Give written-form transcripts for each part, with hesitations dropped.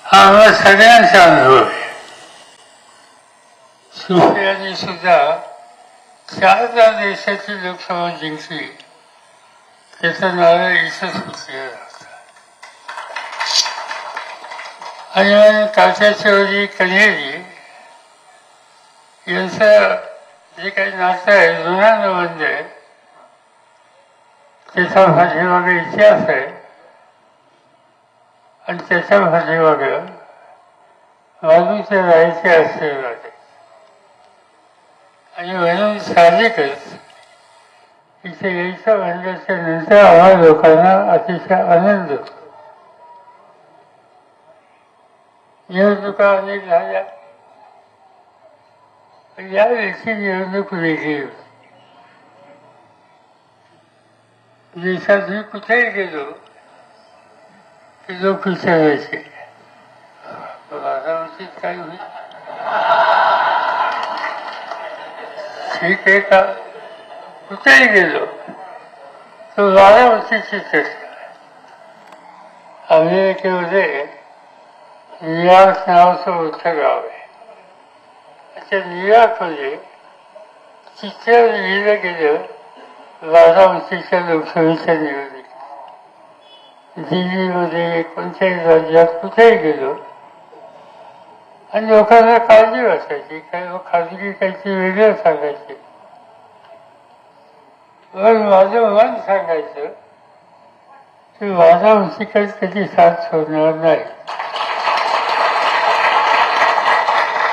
हा आम्हा सगळ्यांचा अनुभव आहे. सुप्रियाजी सुद्धा 4दा देशाची लोकसभा जिंकली. त्याचं नाव ईसा सुप्रिया होता. आणि तात्याची कन्हेरी यांचं जे काही नातं आहे जुना संबंध आहे त्याचा पाठीमागे इतिहास आहे आणि त्याच्या पाठीमागे बाजूच्या राहायचे आशीर्वाद आहे. आणि म्हणून साहजिकच इथे यायचं म्हणल्याच्या नंतर आम्हा लोकांना अतिशय आनंद होतो. निवडणुका अनेक झाल्या पण यावेळची निवडणूक वेगळी होती. देशात मी कुठेही गेलो की लोक विचारायचे माझा उचित काही होईल ठीक आहे का. कुठेही गेलो तो माझा उचित चर्चा. अमेरिकेमध्ये न्यूयॉर्क नावाचं मोठं गाव आहे. त्या न्यूयॉर्कमध्ये चित्र लिहिलं गेलं बारामतीच्या लोकसभेच्या निवडणुकीत. दिल्लीमध्ये कोणत्याही राज्यात कुठेही गेलो आणि लोकांना काळजी वाटायची. काही लोक खाजगी काहीतरी वेगळं सांगायचे. पण माझं मन सांगायचं की बारामतीकडे कधी साथ सोडणार नाही.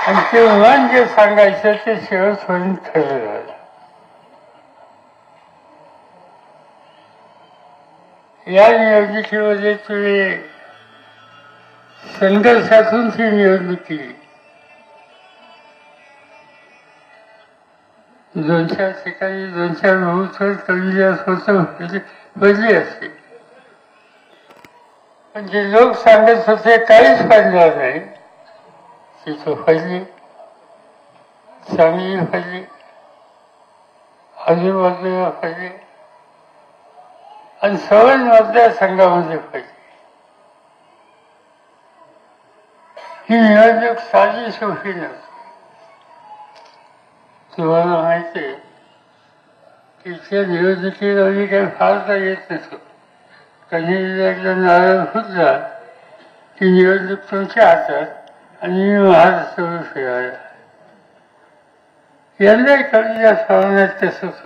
आणि ते मन जे सांगायचं ते शेवटपर्यंत खरं झालं. या निवडणुकीमध्ये तुम्ही संघर्षातून ती निवडणूक केली. 2-4 ठिकाणी 2-4 बहुतर कमी बदली असते. पण जे लोक सांगत होते काहीच पडणार नाही तिथं फैली चांगली फैली आजूबाजूला फैली आणि सवय मतदारसंघामध्ये फैली. ही निवडणूक साधी सोपी नव्हती. तुम्हाला माहिती आहे की त्या निवडणुकीला मी काही फारसा येत नसतो. कधी एकदा नारळ फुटला की निवडणूक तुमच्या हातात आणि मी महाराष्ट्रावर फिरायला. यंदाही कधी या सामन्यात तसंच